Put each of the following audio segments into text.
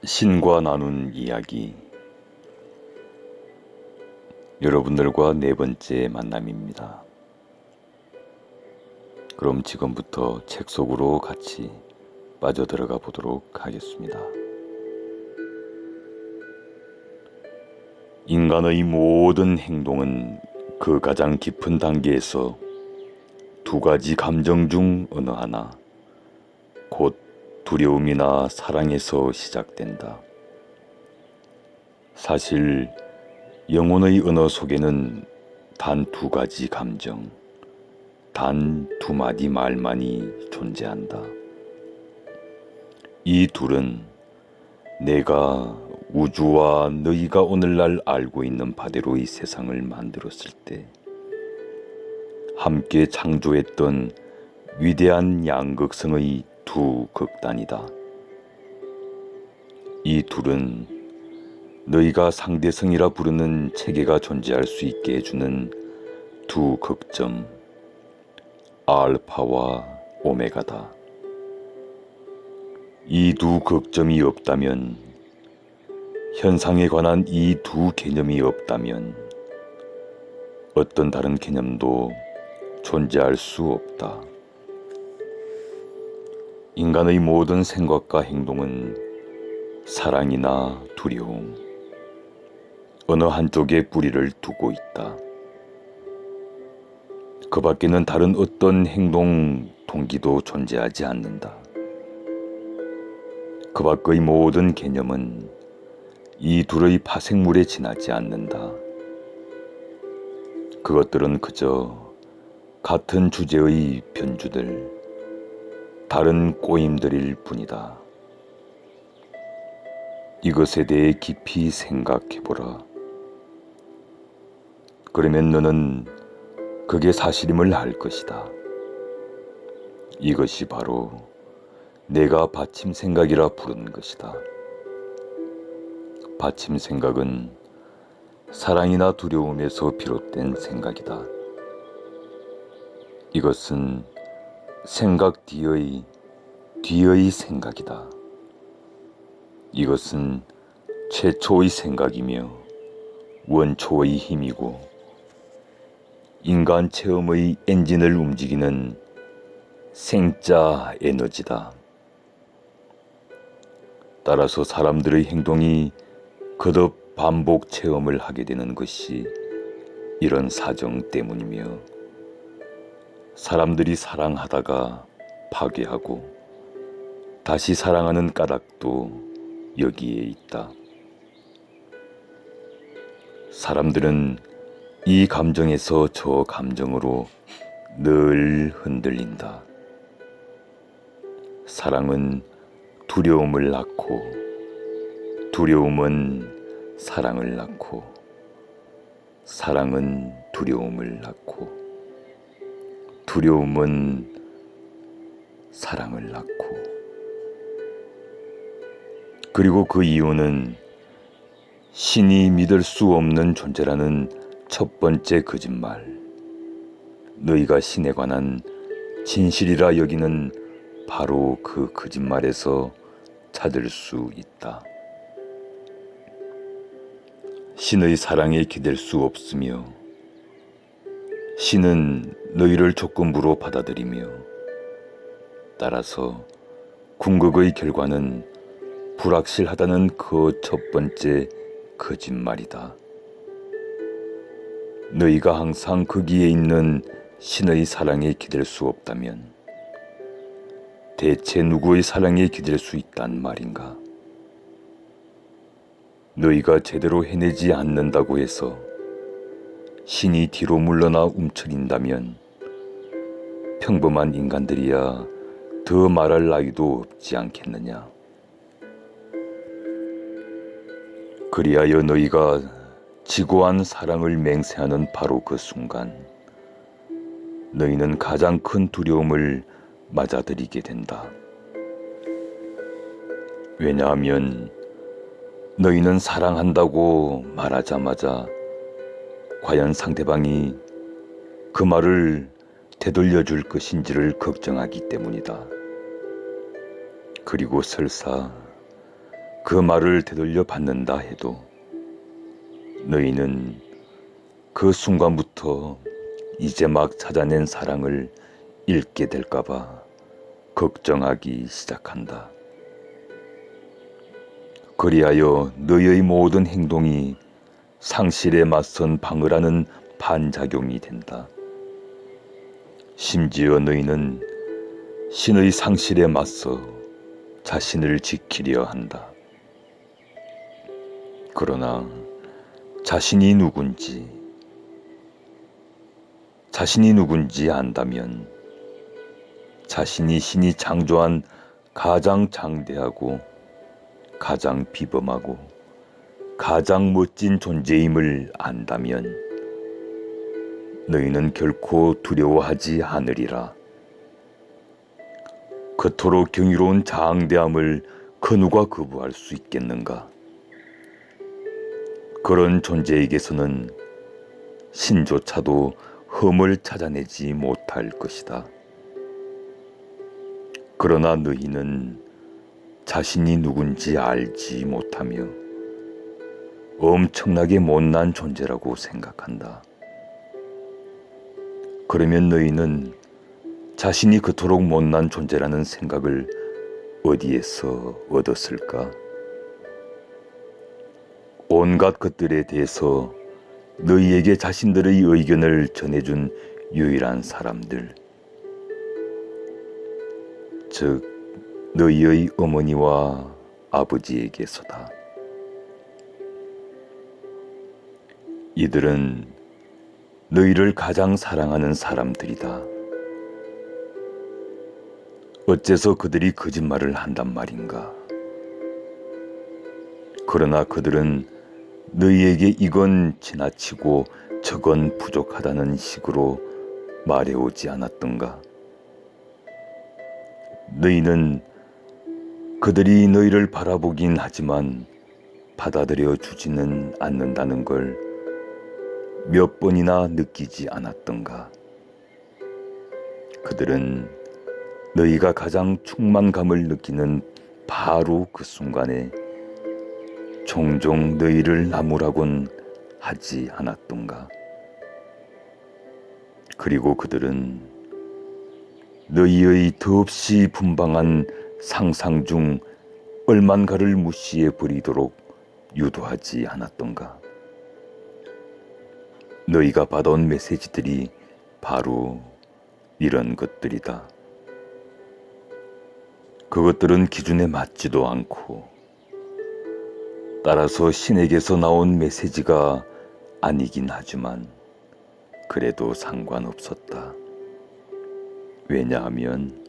신과 나눈 이야기. 여러분들과 네 번째 만남입니다. 그럼 지금부터 책 속으로 같이 빠져들어가 보도록 하겠습니다. 인간의 모든 행동은 그 가장 깊은 단계에서 두 가지 감정 중 어느 하나, 곧 두려움이나 사랑에서 시작된다. 사실 영혼의 언어 속에는 단 두 가지 감정, 단 두 마디 말만이 존재한다. 이 둘은 내가 우주와 너희가 오늘날 알고 있는 바대로의 세상을 만들었을 때 함께 창조했던 위대한 양극성의 두 극단이다. 이 둘은 너희가 상대성이라 부르는 체계가 존재할 수 있게 해주는 두 극점, 알파와 오메가다. 이 두 극점이 없다면, 현상에 관한 이 두 개념이 없다면 어떤 다른 개념도 존재할 수 없다. 인간의 모든 생각과 행동은 사랑이나 두려움, 어느 한쪽에 뿌리를 두고 있다. 그 밖에는 다른 어떤 행동 동기도 존재하지 않는다. 그 밖의 모든 개념은 이 둘의 파생물에 지나지 않는다. 그것들은 그저 같은 주제의 변주들, 다른 꼬임들일 뿐이다. 이것에 대해 깊이 생각해보라. 그러면 너는 그게 사실임을 알 것이다. 이것이 바로 내가 받침 생각이라 부르는 것이다. 받침 생각은 사랑이나 두려움에서 비롯된 생각이다. 이것은 생각 뒤의 생각이다. 이것은 최초의 생각이며 원초의 힘이고 인간 체험의 엔진을 움직이는 생자 에너지다. 따라서 사람들의 행동이 거듭 반복 체험을 하게 되는 것이 이런 사정 때문이며, 사람들이 사랑하다가 파괴하고 다시 사랑하는 까닭도 여기에 있다. 사람들은 이 감정에서 저 감정으로 늘 흔들린다. 사랑은 두려움을 낳고, 두려움은 사랑을 낳고, 사랑은 두려움을 낳고, 두려움은 사랑을 낳고. 그리고 그 이유는 신이 믿을 수 없는 존재라는 첫 번째 거짓말, 너희가 신에 관한 진실이라 여기는 바로 그 거짓말에서 찾을 수 있다. 신의 사랑에 기댈 수 없으며, 신은 너희를 조건부로 받아들이며, 따라서 궁극의 결과는 불확실하다는 그 첫 번째 거짓말이다. 너희가 항상 거기에 있는 신의 사랑에 기댈 수 없다면 대체 누구의 사랑에 기댈 수 있단 말인가? 너희가 제대로 해내지 않는다고 해서 신이 뒤로 물러나 움츠린다면 평범한 인간들이야 더 말할 나위도 없지 않겠느냐? 그리하여 너희가 지고한 사랑을 맹세하는 바로 그 순간, 너희는 가장 큰 두려움을 맞아들이게 된다. 왜냐하면 너희는 사랑한다고 말하자마자 과연 상대방이 그 말을 되돌려 줄 것인지를 걱정하기 때문이다. 그리고 설사 그 말을 되돌려 받는다 해도 너희는 그 순간부터 이제 막 찾아낸 사랑을 잃게 될까봐 걱정하기 시작한다. 그리하여 너희의 모든 행동이 상실에 맞선 방어라는 반작용이 된다. 심지어 너희는 신의 상실에 맞서 자신을 지키려 한다. 그러나 자신이 누군지 안다면 자신이 신이 창조한 가장 장대하고 가장 비범하고 가장 멋진 존재임을 안다면 너희는 결코 두려워하지 않으리라. 그토록 경이로운 장대함을 그 누가 거부할 수 있겠는가? 그런 존재에게서는 신조차도 흠을 찾아내지 못할 것이다. 그러나 너희는 자신이 누군지 알지 못하며 엄청나게 못난 존재라고 생각한다. 그러면 너희는 자신이 그토록 못난 존재라는 생각을 어디에서 얻었을까? 온갖 것들에 대해서 너희에게 자신들의 의견을 전해준 유일한 사람들, 즉 너희의 어머니와 아버지에게서다. 이들은 너희를 가장 사랑하는 사람들이다. 어째서 그들이 거짓말을 한단 말인가? 그러나 그들은 너희에게 이건 지나치고 저건 부족하다는 식으로 말해오지 않았던가? 너희는 그들이 너희를 바라보긴 하지만 받아들여 주지는 않는다는 걸 몇 번이나 느끼지 않았던가? 그들은 너희가 가장 충만감을 느끼는 바로 그 순간에 종종 너희를 나무라곤 하지 않았던가? 그리고 그들은 너희의 더없이 분방한 상상 중 얼만가를 무시해 버리도록 유도하지 않았던가? 너희가 받아온 메시지들이 바로 이런 것들이다. 그것들은 기준에 맞지도 않고 따라서 신에게서 나온 메시지가 아니긴 하지만 그래도 상관없었다. 왜냐하면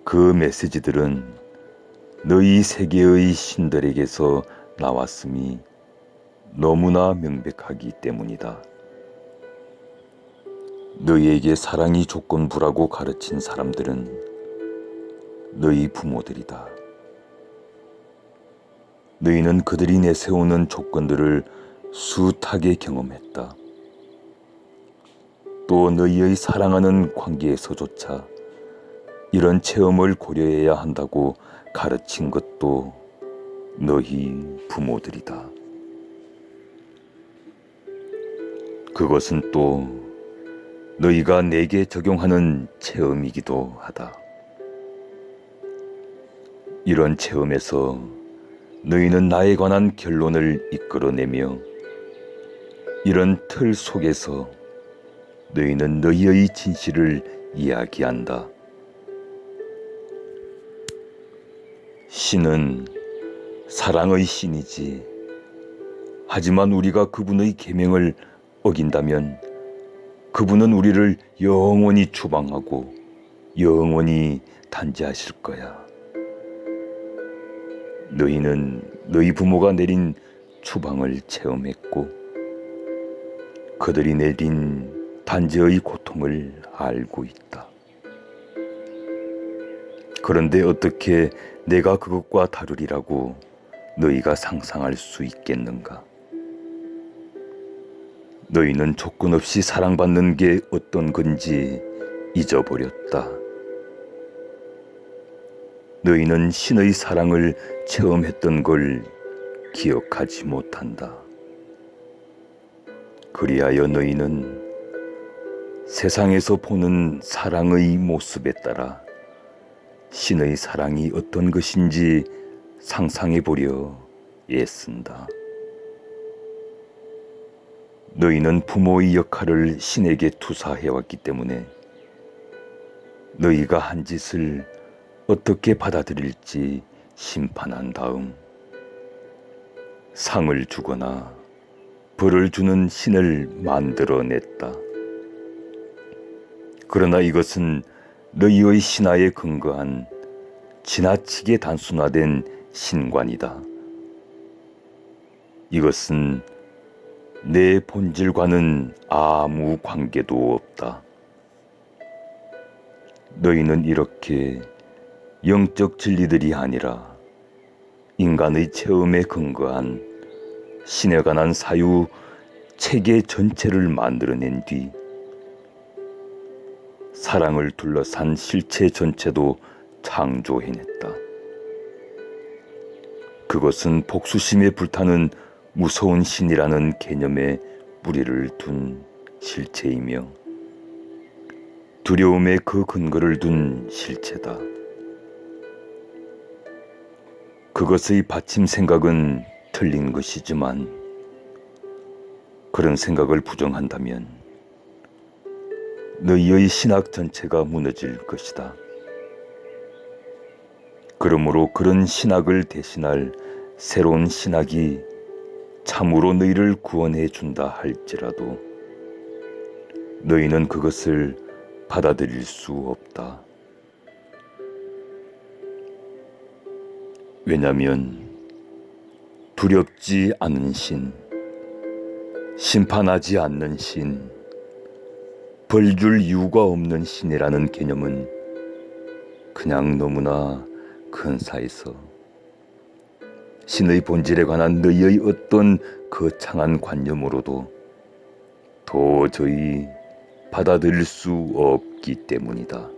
그 메시지들은 너희 세계의 신들에게서 나왔음이 너무나 명백하기 때문이다. 너희에게 사랑이 조건부라고 가르친 사람들은 너희 부모들이다. 너희는 그들이 내세우는 조건들을 숱하게 경험했다. 또 너희의 사랑하는 관계에서조차 이런 체험을 고려해야 한다고 가르친 것도 너희 부모들이다. 그것은 또 너희가 내게 적용하는 체험이기도 하다. 이런 체험에서 너희는 나에 관한 결론을 이끌어내며 이런 틀 속에서 너희는 너희의 진실을 이야기한다. 신은 사랑의 신이지. 하지만 우리가 그분의 계명을 어긴다면 그분은 우리를 영원히 추방하고 영원히 단죄하실 거야. 너희는 너희 부모가 내린 추방을 체험했고 그들이 내린 단죄의 고통을 알고 있다. 그런데 어떻게 내가 그것과 다르리라고 너희가 상상할 수 있겠는가? 너희는 조건 없이 사랑받는 게 어떤 건지 잊어버렸다. 너희는 신의 사랑을 체험했던 걸 기억하지 못한다. 그리하여 너희는 세상에서 보는 사랑의 모습에 따라 신의 사랑이 어떤 것인지 상상해 보려 애쓴다. 너희는 부모의 역할을 신에게 투사해왔기 때문에 너희가 한 짓을 어떻게 받아들일지 심판한 다음 상을 주거나 벌을 주는 신을 만들어냈다. 그러나 이것은 너희의 신화에 근거한 지나치게 단순화된 신관이다. 이것은 내 본질과는 아무 관계도 없다. 너희는 이렇게 영적 진리들이 아니라 인간의 체험에 근거한 신에 관한 사유 체계 전체를 만들어낸 뒤 사랑을 둘러싼 실체 전체도 창조해냈다. 그것은 복수심에 불타는 무서운 신이라는 개념에 뿌리를 둔 실체이며 두려움에 그 근거를 둔 실체다. 그것의 받침 생각은 틀린 것이지만 그런 생각을 부정한다면 너희의 신학 전체가 무너질 것이다. 그러므로 그런 신학을 대신할 새로운 신학이 참으로 너희를 구원해 준다 할지라도 너희는 그것을 받아들일 수 없다. 왜냐하면 두렵지 않은 신, 심판하지 않는 신, 벌줄 이유가 없는 신이라는 개념은 그냥 너무나 근사해서 신의 본질에 관한 너희의 어떤 거창한 관념으로도 도저히 받아들일 수 없기 때문이다.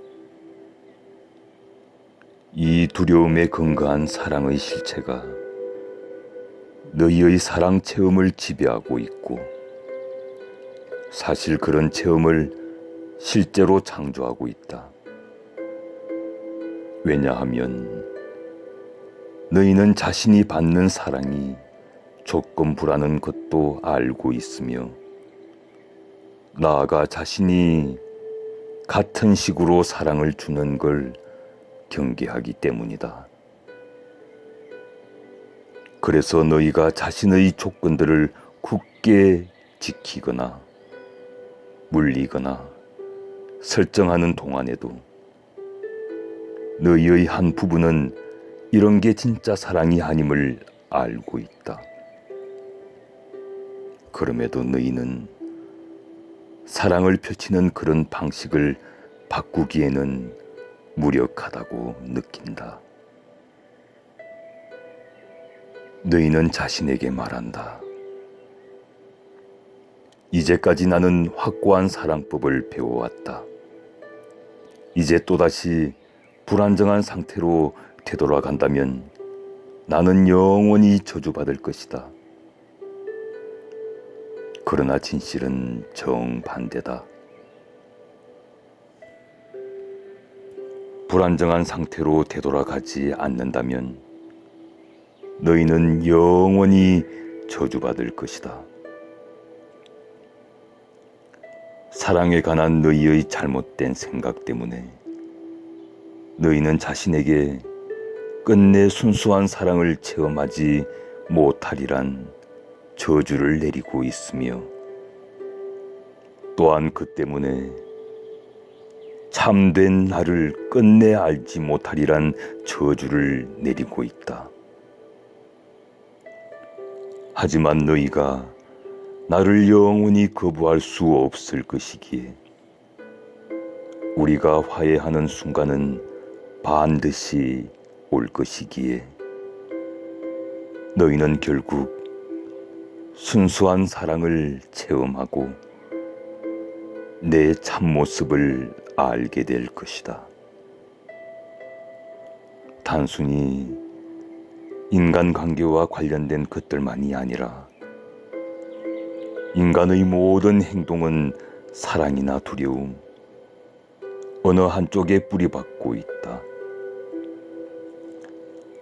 이 두려움에 근거한 사랑의 실체가 너희의 사랑 체험을 지배하고 있고 사실 그런 체험을 실제로 창조하고 있다. 왜냐하면 너희는 자신이 받는 사랑이 조건부라는 것도 알고 있으며 나아가 자신이 같은 식으로 사랑을 주는 걸 경계하기 때문이다. 그래서 너희가 자신의 조건들을 굳게 지키거나 물리거나 설정하는 동안에도 너희의 한 부분은 이런 게 진짜 사랑이 아님을 알고 있다. 그럼에도 너희는 사랑을 펼치는 그런 방식을 바꾸기에는 무력하다고 느낀다. 너희는 자신에게 말한다. 이제까지 나는 확고한 사랑법을 배워왔다. 이제 또다시 불안정한 상태로 되돌아간다면 나는 영원히 저주받을 것이다. 그러나 진실은 정반대다. 불안정한 상태로 되돌아가지 않는다면 너희는 영원히 저주받을 것이다. 사랑에 관한 너희의 잘못된 생각 때문에 너희는 자신에게 끝내 순수한 사랑을 체험하지 못하리란 저주를 내리고 있으며 또한 그 때문에 참된 나를 끝내 알지 못하리란 저주를 내리고 있다. 하지만 너희가 나를 영원히 거부할 수 없을 것이기에 우리가 화해하는 순간은 반드시 올 것이기에 너희는 결국 순수한 사랑을 체험하고 내 참모습을 알게 될 것이다. 단순히 인간관계와 관련된 것들만이 아니라 인간의 모든 행동은 사랑이나 두려움, 어느 한쪽에 뿌리박고 있다.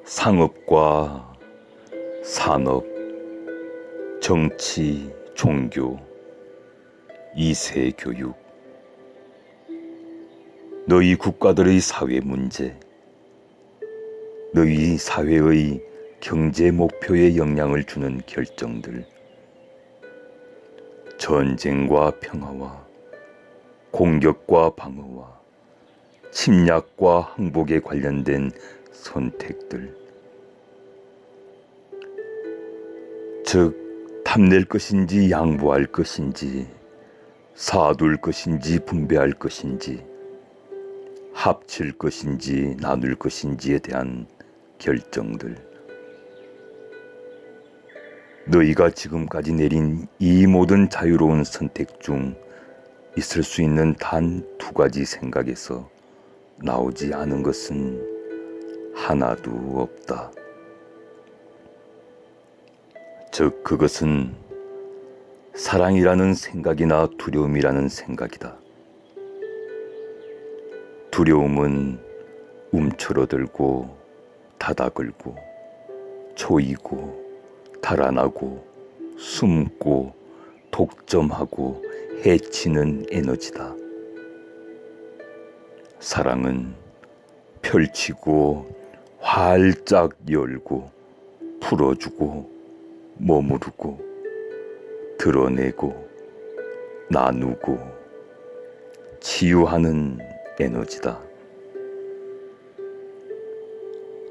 상업과 산업, 정치, 종교, 2세 교육, 너희 국가들의 사회 문제, 너희 사회의 경제 목표에 영향을 주는 결정들, 전쟁과 평화와 공격과 방어와 침략과 항복에 관련된 선택들, 즉 탐낼 것인지 양보할 것인지, 사둘 것인지 분배할 것인지, 합칠 것인지 나눌 것인지에 대한 결정들, 너희가 지금까지 내린 이 모든 자유로운 선택 중 있을 수 있는 단 2가지 생각에서 나오지 않은 것은 하나도 없다. 즉 그것은 사랑이라는 생각이나 두려움이라는 생각이다. 두려움은 움츠러들고 다다글고 조이고 달아나고 숨고 독점하고 해치는 에너지다. 사랑은 펼치고 활짝 열고 풀어주고 머무르고 드러내고 나누고 치유하는 에너지다.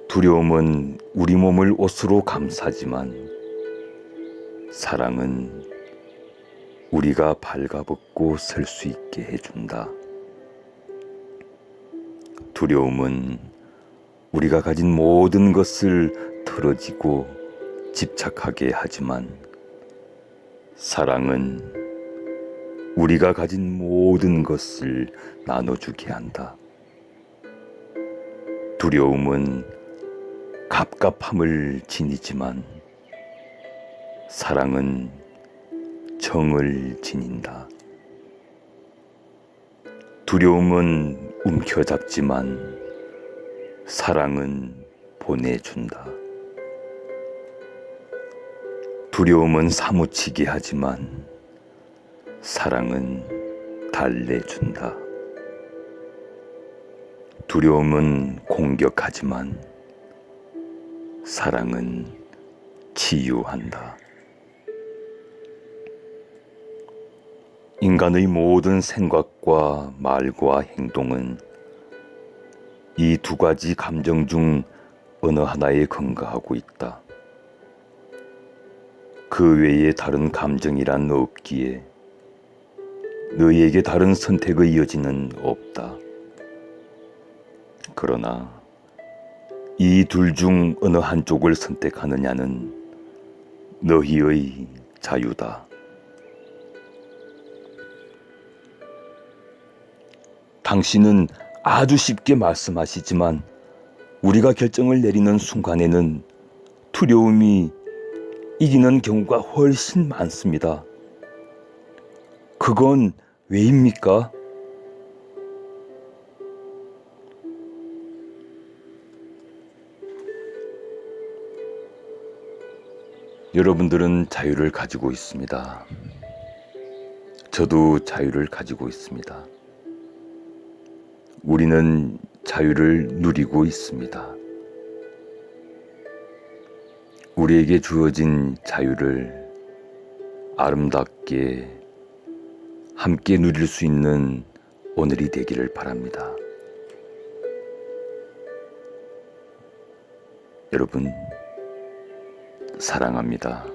두려움은 우리 몸을 옷으로 감싸지만 사랑은 우리가 발가벗고 설 수 있게 해준다. 두려움은 우리가 가진 모든 것을 틀어지고 집착하게 하지만 사랑은 우리가 가진 모든 것을 나눠주게 한다. 두려움은 갑갑함을 지니지만 사랑은 정을 지닌다. 두려움은 움켜잡지만 사랑은 보내준다. 두려움은 사무치게 하지만 사랑은 달래준다. 두려움은 공격하지만 사랑은 치유한다. 인간의 모든 생각과 말과 행동은 이 2가지 감정 중 어느 하나에 근거하고 있다. 그 외에 다른 감정이란 없기에 너희에게 다른 선택의 여지는 없다. 그러나 이 둘 중 어느 한쪽을 선택하느냐는 너희의 자유다. 당신은 아주 쉽게 말씀하시지만 우리가 결정을 내리는 순간에는 두려움이 이기는 경우가 훨씬 많습니다. 그건 왜입니까? 여러분들은 자유를 가지고 있습니다. 저도 자유를 가지고 있습니다. 우리는 자유를 누리고 있습니다. 우리에게 주어진 자유를 아름답게 함께 누릴 수 있는 오늘이 되기를 바랍니다. 여러분, 사랑합니다.